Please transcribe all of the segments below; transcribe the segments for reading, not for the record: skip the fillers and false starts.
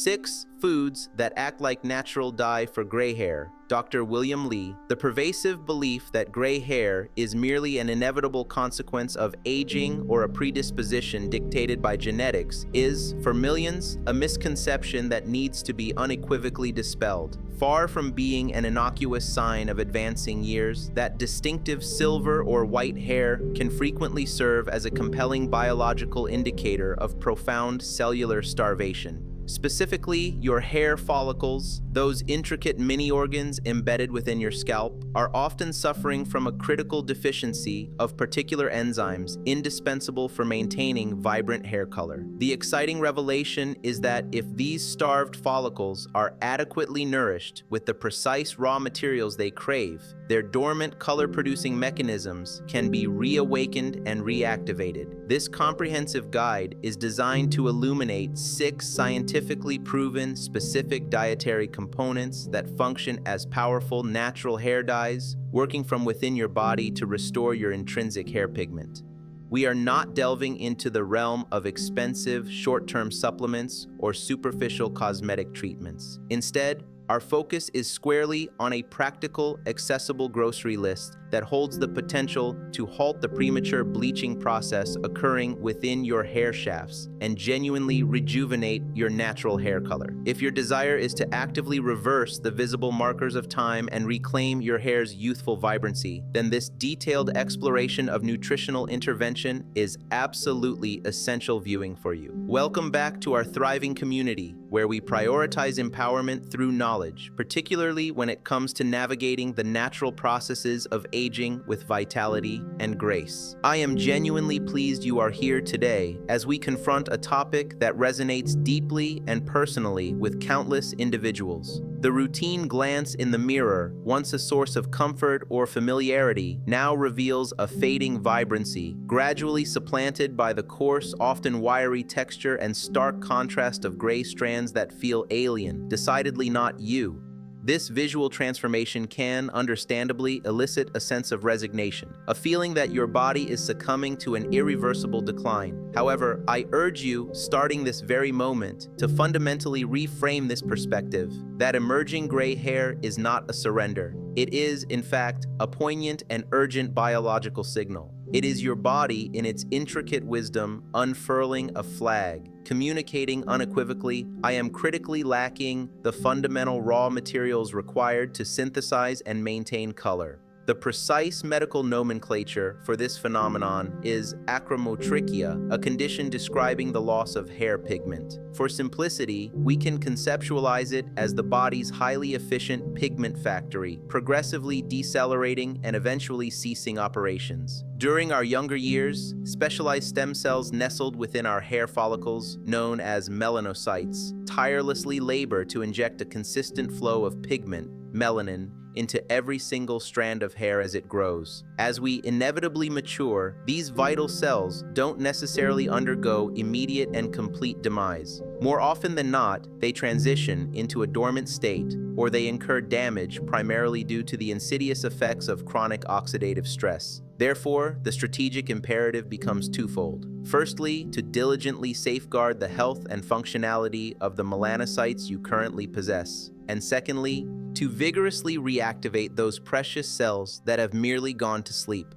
6 Foods that act like natural dye for gray hair. Dr. William Lee. The pervasive belief that gray hair is merely an inevitable consequence of aging or a predisposition dictated by genetics is, for millions, a misconception that needs to be unequivocally dispelled. Far from being an innocuous sign of advancing years, that distinctive silver or white hair can frequently serve as a compelling biological indicator of profound cellular starvation. Specifically, your hair follicles, those intricate mini-organs embedded within your scalp, are often suffering from a critical deficiency of particular enzymes indispensable for maintaining vibrant hair color. The exciting revelation is that if these starved follicles are adequately nourished with the precise raw materials they crave, their dormant color-producing mechanisms can be reawakened and reactivated. This comprehensive guide is designed to illuminate 6 scientifically proven specific dietary components that function as powerful natural hair dyes, working from within your body to restore your intrinsic hair pigment. We are not delving into the realm of expensive short-term supplements or superficial cosmetic treatments. Instead, our focus is squarely on a practical, accessible grocery list that holds the potential to halt the premature bleaching process occurring within your hair shafts and genuinely rejuvenate your natural hair color. If your desire is to actively reverse the visible markers of time and reclaim your hair's youthful vibrancy, then this detailed exploration of nutritional intervention is absolutely essential viewing for you. Welcome back to our thriving community, where we prioritize empowerment through knowledge, particularly when it comes to navigating the natural processes of aging with vitality and grace. I am genuinely pleased you are here today as we confront a topic that resonates deeply and personally with countless individuals. The routine glance in the mirror, once a source of comfort or familiarity, now reveals a fading vibrancy, gradually supplanted by the coarse, often wiry texture and stark contrast of gray strands that feel alien, decidedly not you. This visual transformation can, understandably, elicit a sense of resignation, a feeling that your body is succumbing to an irreversible decline. However, I urge you, starting this very moment, to fundamentally reframe this perspective, that emerging gray hair is not a surrender. It is, in fact, a poignant and urgent biological signal. It is your body, in its intricate wisdom, unfurling a flag, communicating unequivocally, I am critically lacking the fundamental raw materials required to synthesize and maintain color. The precise medical nomenclature for this phenomenon is achromotrichia, a condition describing the loss of hair pigment. For simplicity, we can conceptualize it as the body's highly efficient pigment factory, progressively decelerating and eventually ceasing operations. During our younger years, specialized stem cells nestled within our hair follicles, known as melanocytes, tirelessly labor to inject a consistent flow of pigment, melanin, into every single strand of hair as it grows. As we inevitably mature, these vital cells don't necessarily undergo immediate and complete demise. More often than not, they transition into a dormant state, or they incur damage primarily due to the insidious effects of chronic oxidative stress. Therefore, the strategic imperative becomes twofold. Firstly, to diligently safeguard the health and functionality of the melanocytes you currently possess. And secondly, to vigorously reactivate those precious cells that have merely gone to sleep.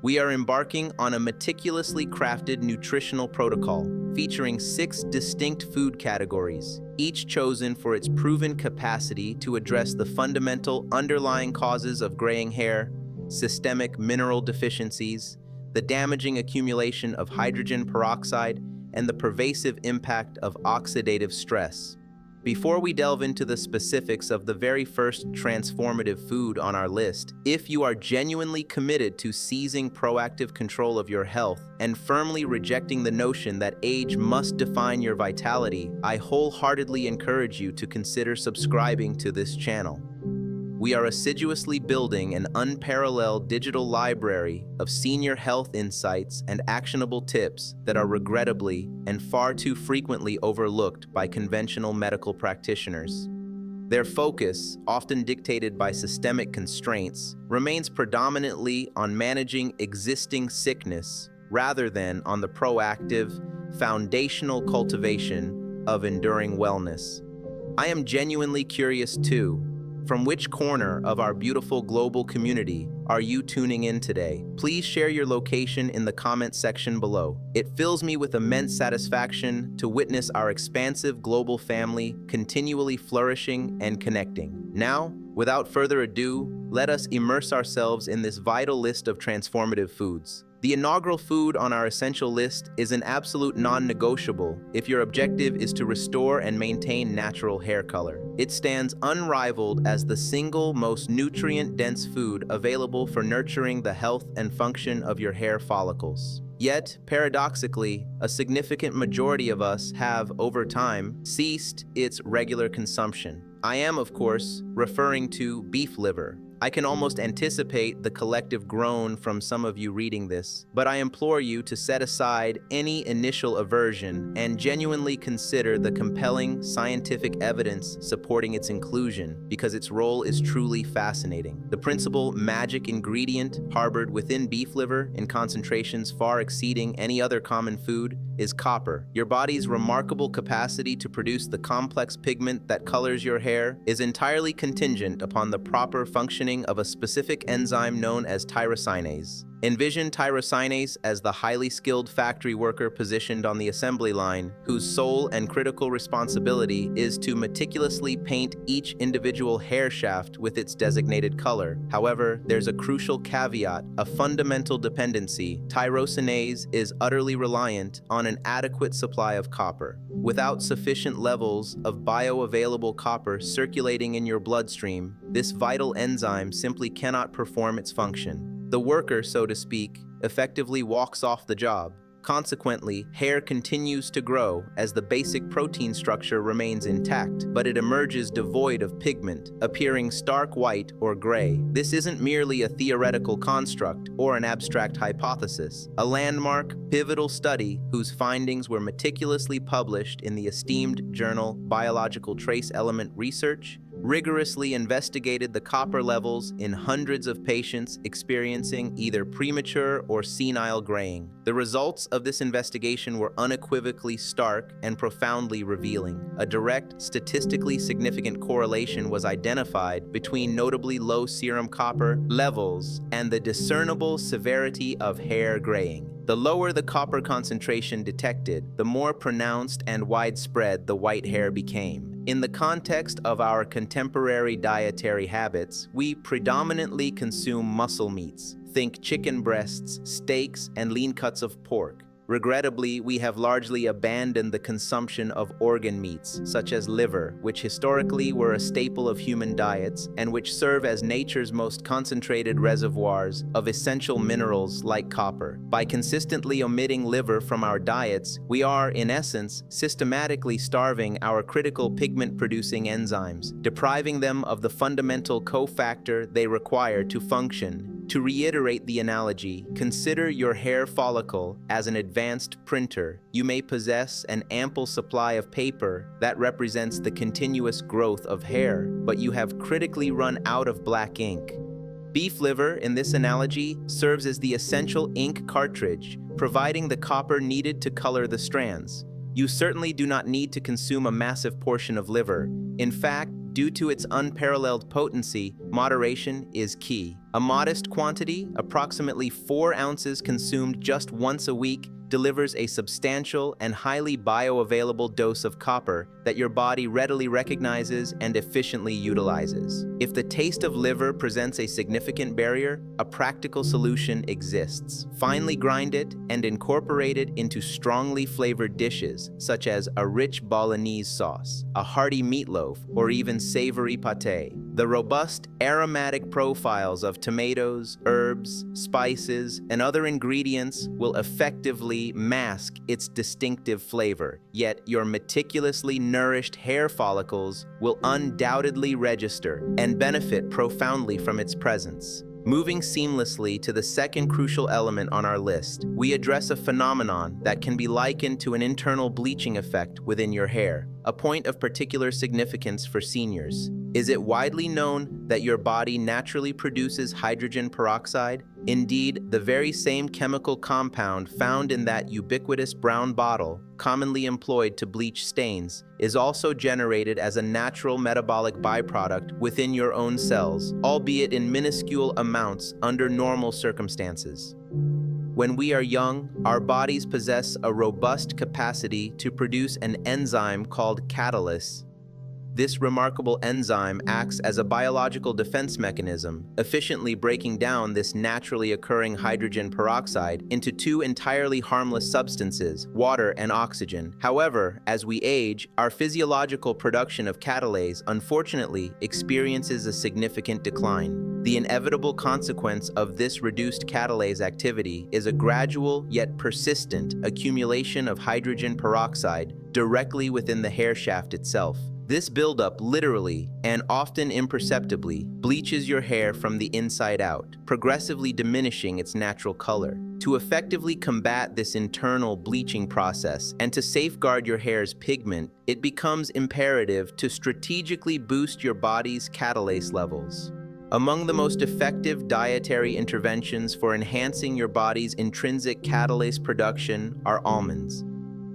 We are embarking on a meticulously crafted nutritional protocol featuring 6 distinct food categories, each chosen for its proven capacity to address the fundamental underlying causes of graying hair, systemic mineral deficiencies, the damaging accumulation of hydrogen peroxide, and the pervasive impact of oxidative stress. Before we delve into the specifics of the very first transformative food on our list, if you are genuinely committed to seizing proactive control of your health and firmly rejecting the notion that age must define your vitality, I wholeheartedly encourage you to consider subscribing to this channel. We are assiduously building an unparalleled digital library of senior health insights and actionable tips that are regrettably and far too frequently overlooked by conventional medical practitioners. Their focus, often dictated by systemic constraints, remains predominantly on managing existing sickness rather than on the proactive, foundational cultivation of enduring wellness. I am genuinely curious too. From which corner of our beautiful global community are you tuning in today? Please share your location in the comment section below. It fills me with immense satisfaction to witness our expansive global family continually flourishing and connecting. Now, without further ado, let us immerse ourselves in this vital list of transformative foods. The inaugural food on our essential list is an absolute non-negotiable if your objective is to restore and maintain natural hair color. It stands unrivaled as the single most nutrient-dense food available for nurturing the health and function of your hair follicles. Yet, paradoxically, a significant majority of us have, over time, ceased its regular consumption. I am, of course, referring to beef liver. I can almost anticipate the collective groan from some of you reading this, but I implore you to set aside any initial aversion and genuinely consider the compelling scientific evidence supporting its inclusion, because its role is truly fascinating. The principal magic ingredient harbored within beef liver, in concentrations far exceeding any other common food, is copper. Your body's remarkable capacity to produce the complex pigment that colors your hair is entirely contingent upon the proper functioning of a specific enzyme known as tyrosinase. Envision tyrosinase as the highly skilled factory worker positioned on the assembly line, whose sole and critical responsibility is to meticulously paint each individual hair shaft with its designated color. However, there's a crucial caveat, a fundamental dependency. Tyrosinase is utterly reliant on an adequate supply of copper. Without sufficient levels of bioavailable copper circulating in your bloodstream, this vital enzyme simply cannot perform its function. The worker, so to speak, effectively walks off the job. Consequently, hair continues to grow as the basic protein structure remains intact, but it emerges devoid of pigment, appearing stark white or gray. This isn't merely a theoretical construct or an abstract hypothesis. A landmark, pivotal study whose findings were meticulously published in the esteemed journal Biological Trace Element Research rigorously investigated the copper levels in hundreds of patients experiencing either premature or senile graying. The results of this investigation were unequivocally stark and profoundly revealing. A direct, statistically significant correlation was identified between notably low serum copper levels and the discernible severity of hair graying. The lower the copper concentration detected, the more pronounced and widespread the white hair became. In the context of our contemporary dietary habits, we predominantly consume muscle meats. Think chicken breasts, steaks, and lean cuts of pork. Regrettably, we have largely abandoned the consumption of organ meats, such as liver, which historically were a staple of human diets and which serve as nature's most concentrated reservoirs of essential minerals like copper. By consistently omitting liver from our diets, we are, in essence, systematically starving our critical pigment-producing enzymes, depriving them of the fundamental cofactor they require to function. To reiterate the analogy, consider your hair follicle as an advanced printer. You may possess an ample supply of paper that represents the continuous growth of hair, but you have critically run out of black ink. Beef liver, in this analogy, serves as the essential ink cartridge, providing the copper needed to color the strands. You certainly do not need to consume a massive portion of liver. In fact, due to its unparalleled potency, moderation is key. A modest quantity, approximately 4 ounces consumed just once a week, delivers a substantial and highly bioavailable dose of copper that your body readily recognizes and efficiently utilizes. If the taste of liver presents a significant barrier, a practical solution exists. Finely grind it and incorporate it into strongly flavored dishes, such as a rich bolognese sauce, a hearty meatloaf, or even savory pâté. The robust, aromatic profiles of tomatoes, herbs, spices, and other ingredients will effectively mask its distinctive flavor, yet your meticulously nourished hair follicles will undoubtedly register and benefit profoundly from its presence. Moving seamlessly to the second crucial element on our list, we address a phenomenon that can be likened to an internal bleaching effect within your hair, a point of particular significance for seniors. Is it widely known that your body naturally produces hydrogen peroxide? Indeed, the very same chemical compound found in that ubiquitous brown bottle, commonly employed to bleach stains, is also generated as a natural metabolic byproduct within your own cells, albeit in minuscule amounts under normal circumstances. When we are young, our bodies possess a robust capacity to produce an enzyme called catalase. This remarkable enzyme acts as a biological defense mechanism, efficiently breaking down this naturally occurring hydrogen peroxide into two entirely harmless substances, water and oxygen. However, as we age, our physiological production of catalase unfortunately experiences a significant decline. The inevitable consequence of this reduced catalase activity is a gradual yet persistent accumulation of hydrogen peroxide directly within the hair shaft itself. This buildup literally, and often imperceptibly, bleaches your hair from the inside out, progressively diminishing its natural color. To effectively combat this internal bleaching process and to safeguard your hair's pigment, it becomes imperative to strategically boost your body's catalase levels. Among the most effective dietary interventions for enhancing your body's intrinsic catalase production are almonds.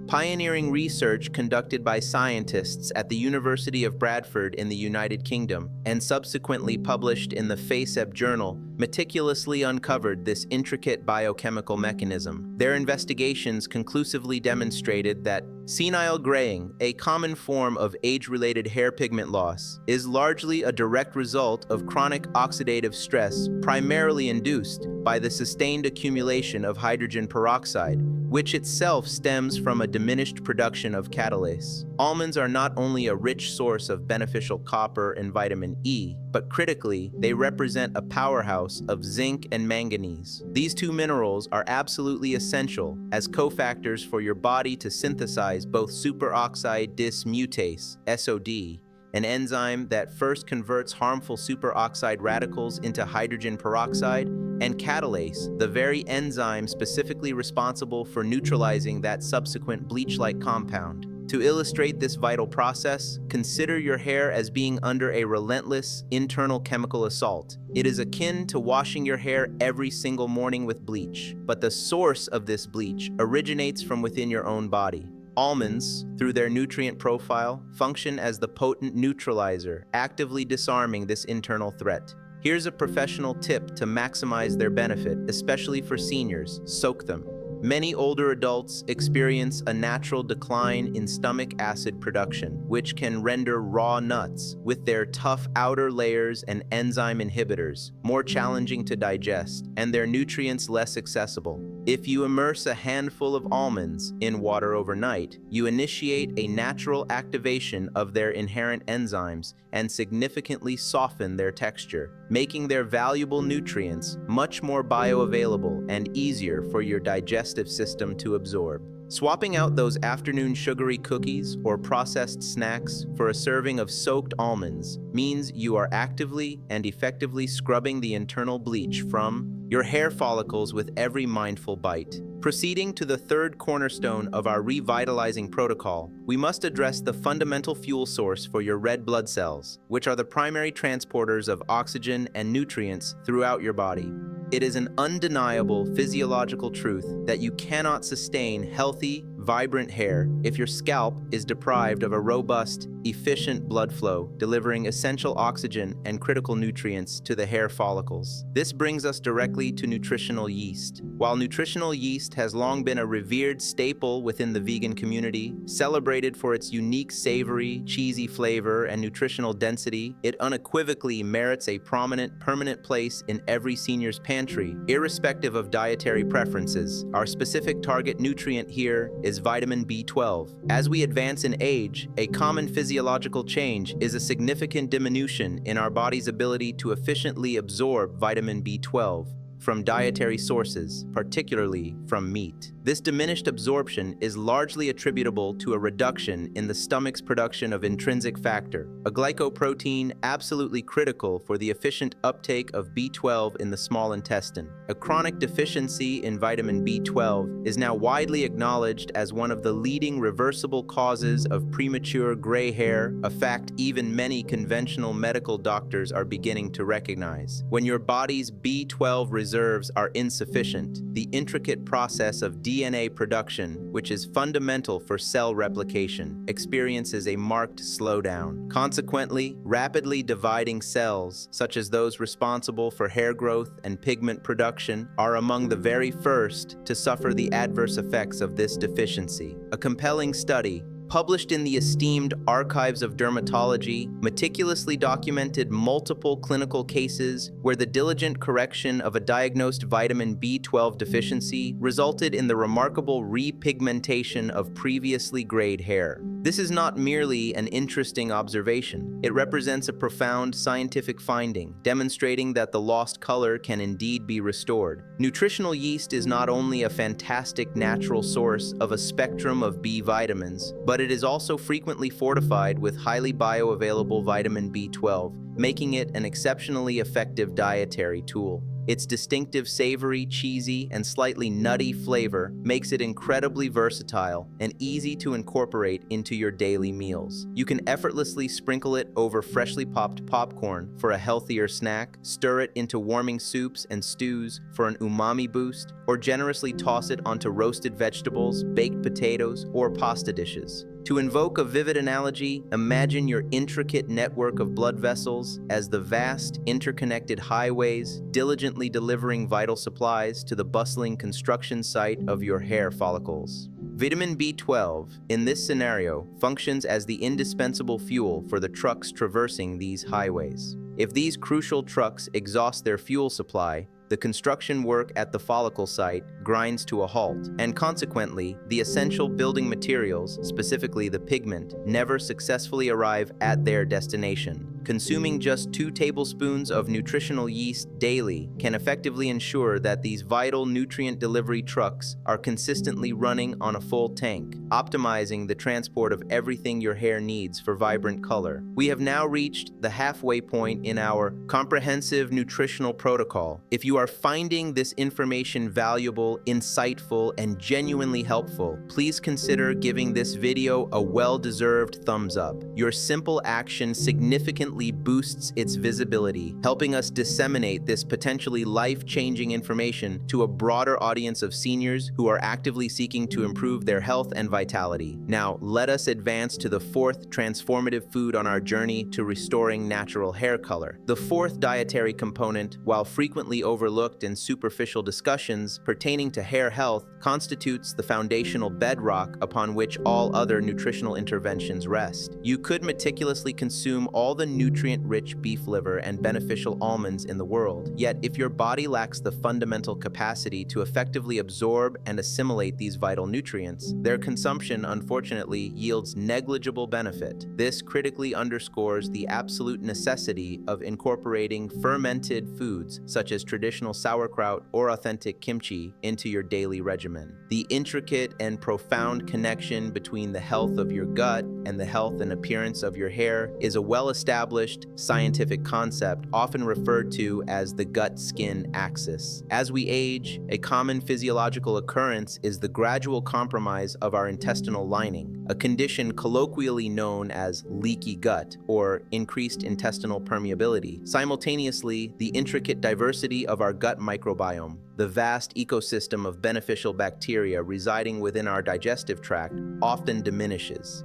Pioneering research conducted by scientists at the University of Bradford in the United Kingdom and subsequently published in the FACEP journal meticulously uncovered this intricate biochemical mechanism. Their investigations conclusively demonstrated that senile graying, a common form of age-related hair pigment loss, is largely a direct result of chronic oxidative stress primarily induced by the sustained accumulation of hydrogen peroxide, which itself stems from a diminished production of catalase. Almonds are not only a rich source of beneficial copper and vitamin E, but critically, they represent a powerhouse of zinc and manganese. These two minerals are absolutely essential as cofactors for your body to synthesize both superoxide dismutase, SOD, an enzyme that first converts harmful superoxide radicals into hydrogen peroxide, and catalase, the very enzyme specifically responsible for neutralizing that subsequent bleach-like compound. To illustrate this vital process, consider your hair as being under a relentless internal chemical assault. It is akin to washing your hair every single morning with bleach, but the source of this bleach originates from within your own body. Almonds, through their nutrient profile, function as the potent neutralizer, actively disarming this internal threat. Here's a professional tip to maximize their benefit, especially for seniors: soak them. Many older adults experience a natural decline in stomach acid production, which can render raw nuts, with their tough outer layers and enzyme inhibitors, more challenging to digest, and their nutrients less accessible. If you immerse a handful of almonds in water overnight, you initiate a natural activation of their inherent enzymes and significantly soften their texture, making their valuable nutrients much more bioavailable and easier for your digestive system to absorb. Swapping out those afternoon sugary cookies or processed snacks for a serving of soaked almonds means you are actively and effectively scrubbing the internal bleach from your hair follicles with every mindful bite. Proceeding to the third cornerstone of our revitalizing protocol, we must address the fundamental fuel source for your red blood cells, which are the primary transporters of oxygen and nutrients throughout your body. It is an undeniable physiological truth that you cannot sustain healthy, vibrant hair if your scalp is deprived of a robust, efficient blood flow, delivering essential oxygen and critical nutrients to the hair follicles. This brings us directly to nutritional yeast. While nutritional yeast has long been a revered staple within the vegan community, celebrated for its unique savory, cheesy flavor and nutritional density, it unequivocally merits a prominent, permanent place in every senior's pantry, irrespective of dietary preferences. Our specific target nutrient here is vitamin B12. As we advance in age, a common physiological change is a significant diminution in our body's ability to efficiently absorb vitamin B12. from dietary sources, particularly from meat. This diminished absorption is largely attributable to a reduction in the stomach's production of intrinsic factor, a glycoprotein absolutely critical for the efficient uptake of B12 in the small intestine. A chronic deficiency in vitamin B12 is now widely acknowledged as one of the leading reversible causes of premature gray hair, a fact even many conventional medical doctors are beginning to recognize. When your body's B12 reserves are insufficient, the intricate process of DNA production, which is fundamental for cell replication, experiences a marked slowdown. Consequently, rapidly dividing cells, such as those responsible for hair growth and pigment production, are among the very first to suffer the adverse effects of this deficiency. A compelling study published in the esteemed Archives of Dermatology, meticulously documented multiple clinical cases where the diligent correction of a diagnosed vitamin B12 deficiency resulted in the remarkable repigmentation of previously grayed hair. This is not merely an interesting observation. It represents a profound scientific finding, demonstrating that the lost color can indeed be restored. Nutritional yeast is not only a fantastic natural source of a spectrum of B vitamins, but it is also frequently fortified with highly bioavailable vitamin B12, making it an exceptionally effective dietary tool. Its distinctive savory, cheesy, and slightly nutty flavor makes it incredibly versatile and easy to incorporate into your daily meals. You can effortlessly sprinkle it over freshly popped popcorn for a healthier snack, stir it into warming soups and stews for an umami boost, or generously toss it onto roasted vegetables, baked potatoes, or pasta dishes. To invoke a vivid analogy, imagine your intricate network of blood vessels as the vast, interconnected highways diligently delivering vital supplies to the bustling construction site of your hair follicles. Vitamin B12, in this scenario, functions as the indispensable fuel for the trucks traversing these highways. If these crucial trucks exhaust their fuel supply, the construction work at the follicle site grinds to a halt, and consequently, the essential building materials, specifically the pigment, never successfully arrive at their destination. Consuming just 2 tablespoons of nutritional yeast daily can effectively ensure that these vital nutrient delivery trucks are consistently running on a full tank, optimizing the transport of everything your hair needs for vibrant color. We have now reached the halfway point in our comprehensive nutritional protocol. If you are finding this information valuable, insightful, and genuinely helpful, please consider giving this video a well-deserved thumbs up. Your simple action significantly boosts its visibility, helping us disseminate this potentially life-changing information to a broader audience of seniors who are actively seeking to improve their health and vitality. Now, let us advance to the 4th transformative food on our journey to restoring natural hair color. The 4th dietary component, while frequently overlooked in superficial discussions pertaining to hair health, constitutes the foundational bedrock upon which all other nutritional interventions rest. You could meticulously consume all the nutrient-rich beef liver and beneficial almonds in the world, yet if your body lacks the fundamental capacity to effectively absorb and assimilate these vital nutrients, their consumption unfortunately yields negligible benefit. This critically underscores the absolute necessity of incorporating fermented foods such as traditional sauerkraut or authentic kimchi into your daily regimen. The intricate and profound connection between the health of your gut and the health and appearance of your hair is a well-established scientific concept often referred to as the gut-skin axis. As we age, a common physiological occurrence is the gradual compromise of our intestinal lining, a condition colloquially known as leaky gut or increased intestinal permeability. Simultaneously, the intricate diversity of our gut microbiome, the vast ecosystem of beneficial bacteria residing within our digestive tract, often diminishes.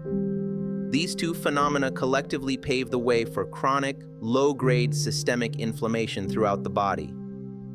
These two phenomena collectively pave the way for chronic, low-grade systemic inflammation throughout the body.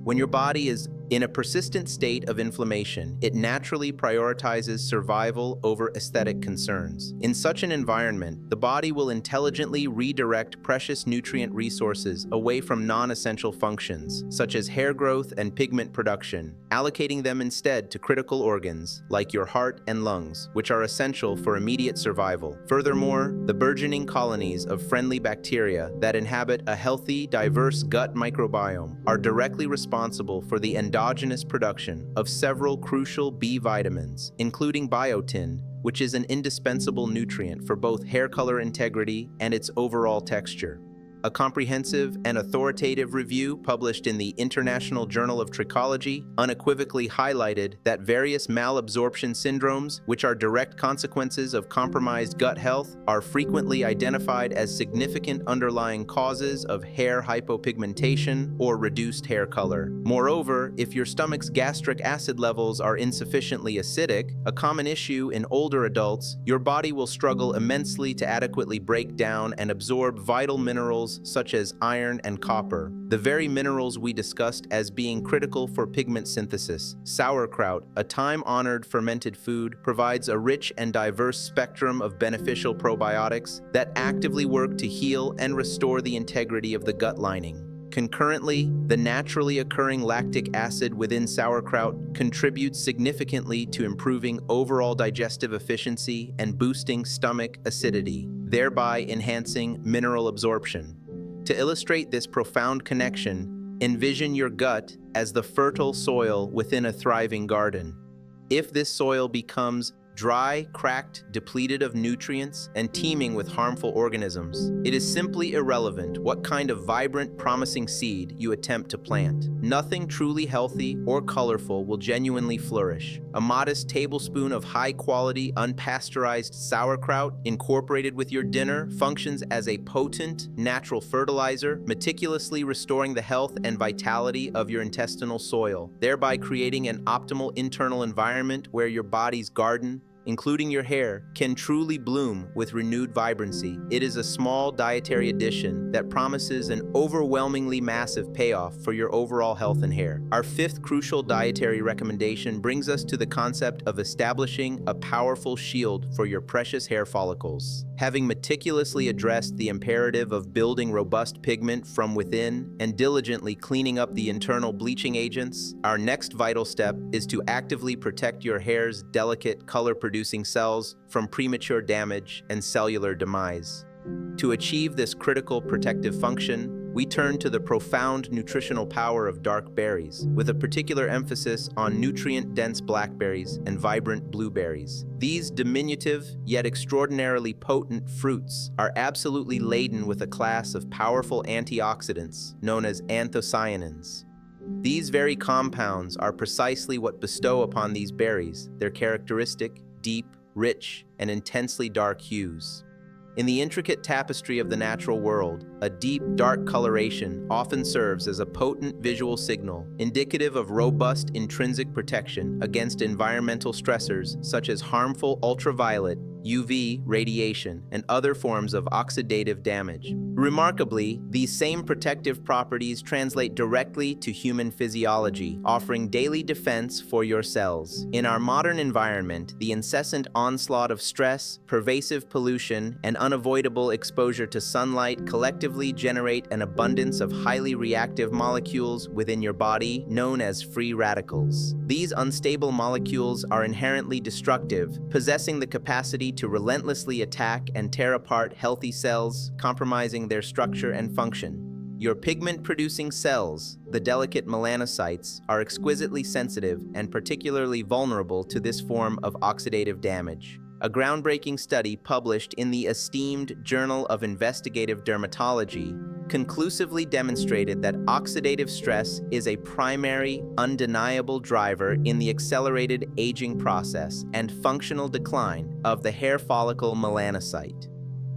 When your body is In a persistent state of inflammation, it naturally prioritizes survival over aesthetic concerns. In such an environment, the body will intelligently redirect precious nutrient resources away from non-essential functions, such as hair growth and pigment production, allocating them instead to critical organs, like your heart and lungs, which are essential for immediate survival. Furthermore, the burgeoning colonies of friendly bacteria that inhabit a healthy, diverse gut microbiome are directly responsible for the endogenous production of several crucial B vitamins, including biotin, which is an indispensable nutrient for both hair color integrity and its overall texture. A comprehensive and authoritative review published in the International Journal of Trichology unequivocally highlighted that various malabsorption syndromes, which are direct consequences of compromised gut health, are frequently identified as significant underlying causes of hair hypopigmentation or reduced hair color. Moreover, if your stomach's gastric acid levels are insufficiently acidic, a common issue in older adults, your body will struggle immensely to adequately break down and absorb vital minerals such as iron and copper, the very minerals we discussed as being critical for pigment synthesis. Sauerkraut, a time-honored fermented food, provides a rich and diverse spectrum of beneficial probiotics that actively work to heal and restore the integrity of the gut lining. Concurrently, the naturally occurring lactic acid within sauerkraut contributes significantly to improving overall digestive efficiency and boosting stomach acidity, thereby enhancing mineral absorption. To illustrate this profound connection, envision your gut as the fertile soil within a thriving garden. If this soil becomes dry, cracked, depleted of nutrients, and teeming with harmful organisms, it is simply irrelevant what kind of vibrant, promising seed you attempt to plant. Nothing truly healthy or colorful will genuinely flourish. A modest tablespoon of high-quality, unpasteurized sauerkraut incorporated with your dinner functions as a potent, natural fertilizer, meticulously restoring the health and vitality of your intestinal soil, thereby creating an optimal internal environment where your body's garden, including your hair, can truly bloom with renewed vibrancy. It is a small dietary addition that promises an overwhelmingly massive payoff for your overall health and hair. Our fifth crucial dietary recommendation brings us to the concept of establishing a powerful shield for your precious hair follicles. Having meticulously addressed the imperative of building robust pigment from within and diligently cleaning up the internal bleaching agents, our next vital step is to actively protect your hair's delicate color-producing cells from premature damage and cellular demise. To achieve this critical protective function, we turn to the profound nutritional power of dark berries, with a particular emphasis on nutrient-dense blackberries and vibrant blueberries. These diminutive, yet extraordinarily potent fruits are absolutely laden with a class of powerful antioxidants known as anthocyanins. These very compounds are precisely what bestow upon these berries their characteristic, deep, rich, and intensely dark hues. In the intricate tapestry of the natural world, a deep, dark coloration often serves as a potent visual signal, indicative of robust intrinsic protection against environmental stressors such as harmful ultraviolet, UV radiation, and other forms of oxidative damage. Remarkably, these same protective properties translate directly to human physiology, offering daily defense for your cells. In our modern environment, the incessant onslaught of stress, pervasive pollution, and unavoidable exposure to sunlight collectively generate an abundance of highly reactive molecules within your body known as free radicals. These unstable molecules are inherently destructive, possessing the capacity to relentlessly attack and tear apart healthy cells, compromising their structure and function. Your pigment-producing cells, the delicate melanocytes, are exquisitely sensitive and particularly vulnerable to this form of oxidative damage. A groundbreaking study published in the esteemed Journal of Investigative Dermatology conclusively demonstrated that oxidative stress is a primary, undeniable driver in the accelerated aging process and functional decline of the hair follicle melanocyte.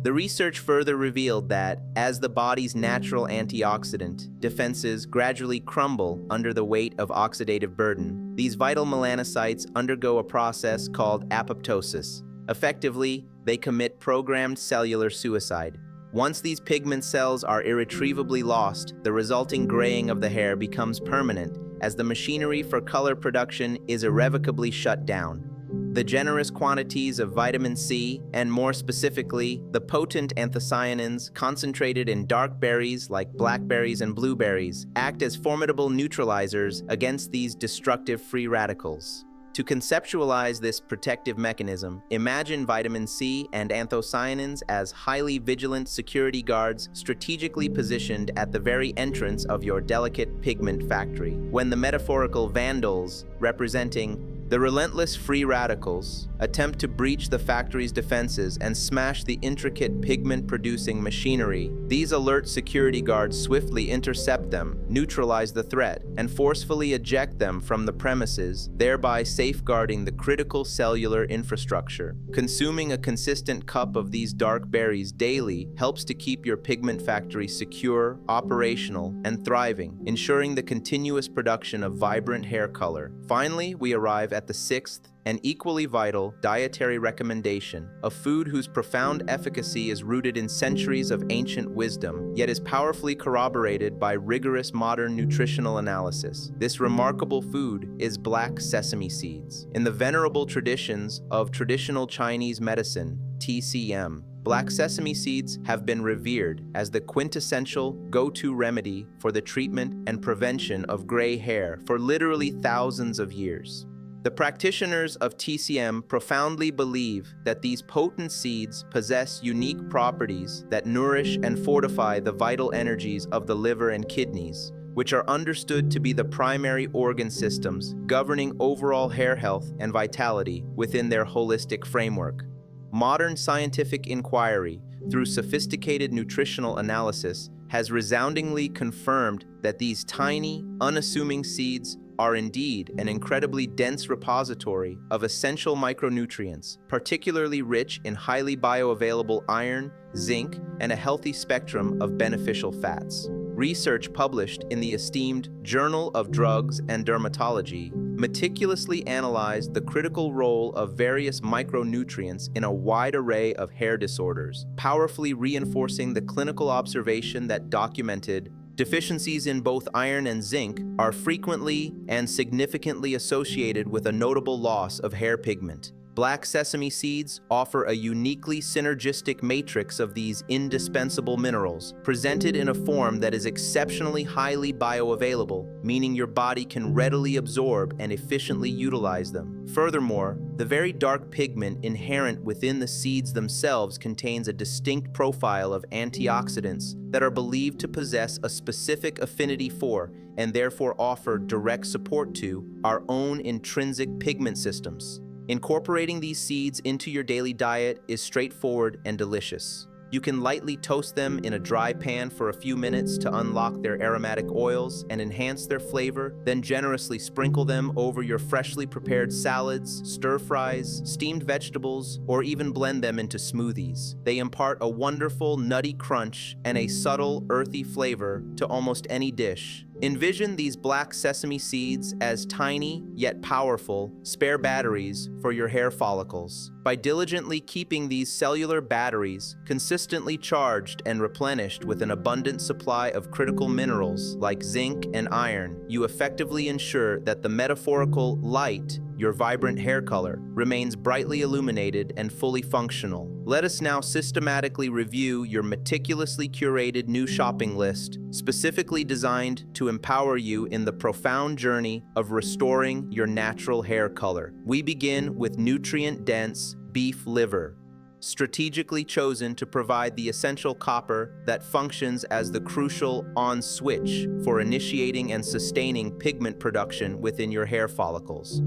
The research further revealed that, as the body's natural antioxidant defenses gradually crumble under the weight of oxidative burden, these vital melanocytes undergo a process called apoptosis. Effectively, they commit programmed cellular suicide. Once these pigment cells are irretrievably lost, the resulting graying of the hair becomes permanent, as the machinery for color production is irrevocably shut down. The generous quantities of vitamin C, and more specifically, the potent anthocyanins concentrated in dark berries like blackberries and blueberries, act as formidable neutralizers against these destructive free radicals. To conceptualize this protective mechanism, imagine vitamin C and anthocyanins as highly vigilant security guards strategically positioned at the very entrance of your delicate pigment factory. When the metaphorical vandals, representing the relentless free radicals, attempt to breach the factory's defenses and smash the intricate pigment-producing machinery, these alert security guards swiftly intercept them, neutralize the threat, and forcefully eject them from the premises, thereby safeguarding the critical cellular infrastructure. Consuming a consistent cup of these dark berries daily helps to keep your pigment factory secure, operational, and thriving, ensuring the continuous production of vibrant hair color. Finally, we arrive at the sixth and equally vital dietary recommendation, a food whose profound efficacy is rooted in centuries of ancient wisdom, yet is powerfully corroborated by rigorous modern nutritional analysis. This remarkable food is black sesame seeds. In the venerable traditions of traditional Chinese medicine, TCM, black sesame seeds have been revered as the quintessential go-to remedy for the treatment and prevention of gray hair for literally thousands of years. The practitioners of TCM profoundly believe that these potent seeds possess unique properties that nourish and fortify the vital energies of the liver and kidneys, which are understood to be the primary organ systems governing overall hair health and vitality within their holistic framework. Modern scientific inquiry, through sophisticated nutritional analysis, has resoundingly confirmed that these tiny, unassuming seeds are indeed an incredibly dense repository of essential micronutrients, particularly rich in highly bioavailable iron, zinc, and a healthy spectrum of beneficial fats. Research published in the esteemed Journal of Drugs and Dermatology meticulously analyzed the critical role of various micronutrients in a wide array of hair disorders, powerfully reinforcing the clinical observation that documented deficiencies in both iron and zinc are frequently and significantly associated with a notable loss of hair pigment. Black sesame seeds offer a uniquely synergistic matrix of these indispensable minerals, presented in a form that is exceptionally highly bioavailable, meaning your body can readily absorb and efficiently utilize them. Furthermore, the very dark pigment inherent within the seeds themselves contains a distinct profile of antioxidants that are believed to possess a specific affinity for, and therefore offer direct support to, our own intrinsic pigment systems. Incorporating these seeds into your daily diet is straightforward and delicious. You can lightly toast them in a dry pan for a few minutes to unlock their aromatic oils and enhance their flavor, then generously sprinkle them over your freshly prepared salads, stir-fries, steamed vegetables, or even blend them into smoothies. They impart a wonderful nutty crunch and a subtle, earthy flavor to almost any dish. Envision these black sesame seeds as tiny, yet powerful, spare batteries for your hair follicles. By diligently keeping these cellular batteries consistently charged and replenished with an abundant supply of critical minerals like zinc and iron, you effectively ensure that the metaphorical light, your vibrant hair color, remains brightly illuminated and fully functional. Let us now systematically review your meticulously curated new shopping list, specifically designed to empower you in the profound journey of restoring your natural hair color. We begin with nutrient-dense beef liver, strategically chosen to provide the essential copper that functions as the crucial on switch for initiating and sustaining pigment production within your hair follicles.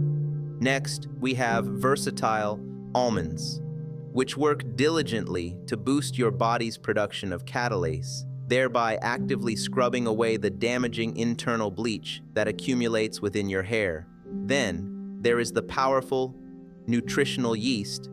Next, we have versatile almonds, which work diligently to boost your body's production of catalase, thereby actively scrubbing away the damaging internal bleach that accumulates within your hair. Then, there is the powerful nutritional yeast,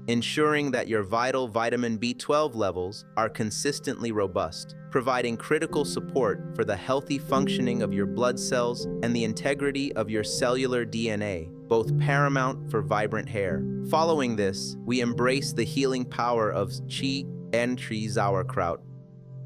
ensuring that your vital vitamin B12 levels are consistently robust, providing critical support for the healthy functioning of your blood cells and the integrity of your cellular DNA, both paramount for vibrant hair. Following this, we embrace the healing power of qi and tree sauerkraut,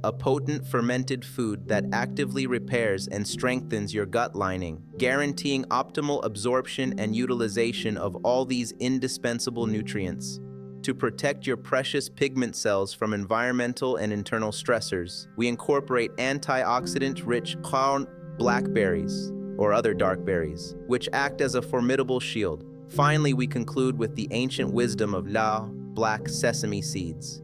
a potent fermented food that actively repairs and strengthens your gut lining, guaranteeing optimal absorption and utilization of all these indispensable nutrients. To protect your precious pigment cells from environmental and internal stressors, we incorporate antioxidant-rich crown blackberries, or other dark berries, which act as a formidable shield. Finally, we conclude with the ancient wisdom of black sesame seeds.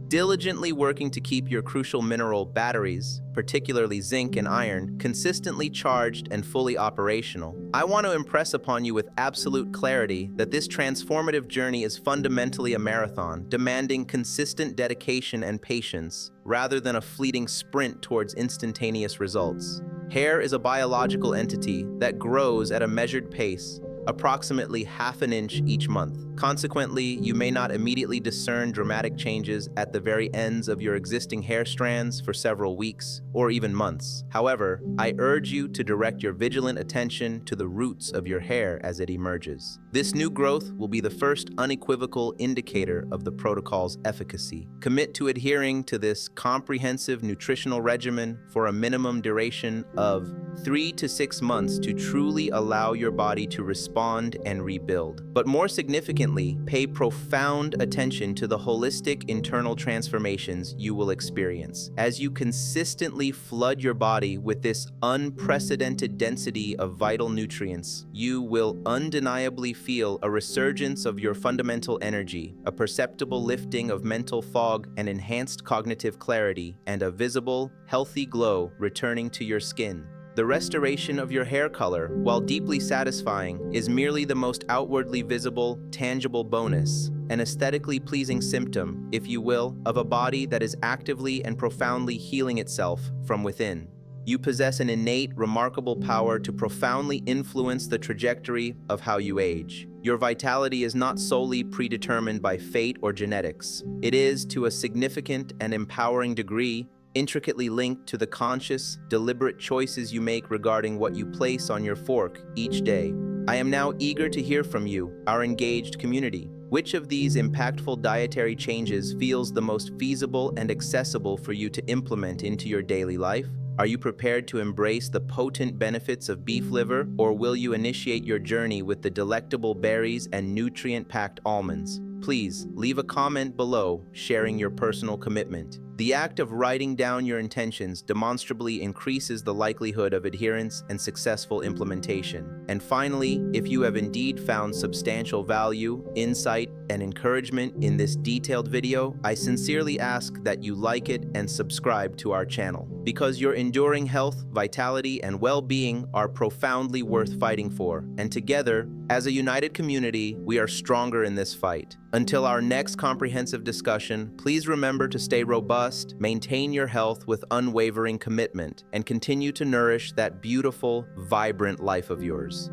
Diligently working to keep your crucial mineral batteries, particularly zinc and iron, consistently charged and fully operational. I want to impress upon you with absolute clarity that this transformative journey is fundamentally a marathon, demanding consistent dedication and patience, rather than a fleeting sprint towards instantaneous results. Hair is a biological entity that grows at a measured pace, approximately ½ an inch each month. Consequently, you may not immediately discern dramatic changes at the very ends of your existing hair strands for several weeks or even months. However, I urge you to direct your vigilant attention to the roots of your hair as it emerges. This new growth will be the first unequivocal indicator of the protocol's efficacy. Commit to adhering to this comprehensive nutritional regimen for a minimum duration of 3 to 6 months to truly allow your body to respond and rebuild. But more significantly, pay profound attention to the holistic internal transformations you will experience. As you consistently flood your body with this unprecedented density of vital nutrients, you will undeniably feel a resurgence of your fundamental energy, a perceptible lifting of mental fog and enhanced cognitive clarity, and a visible, healthy glow returning to your skin. The restoration of your hair color, while deeply satisfying, is merely the most outwardly visible, tangible bonus, an aesthetically pleasing symptom, if you will, of a body that is actively and profoundly healing itself from within. You possess an innate, remarkable power to profoundly influence the trajectory of how you age. Your vitality is not solely predetermined by fate or genetics. It is, to a significant and empowering degree, intricately linked to the conscious, deliberate choices you make regarding what you place on your fork each day. I am now eager to hear from you, our engaged community. Which of these impactful dietary changes feels the most feasible and accessible for you to implement into your daily life? Are you prepared to embrace the potent benefits of beef liver, or will you initiate your journey with the delectable berries and nutrient-packed almonds? Please leave a comment below sharing your personal commitment. The act of writing down your intentions demonstrably increases the likelihood of adherence and successful implementation. And finally, if you have indeed found substantial value, insight, and encouragement in this detailed video, I sincerely ask that you like it and subscribe to our channel, because your enduring health, vitality, and well-being are profoundly worth fighting for. And together, as a united community, we are stronger in this fight. Until our next comprehensive discussion, please remember to stay robust, maintain your health with unwavering commitment, and continue to nourish that beautiful, vibrant life of yours.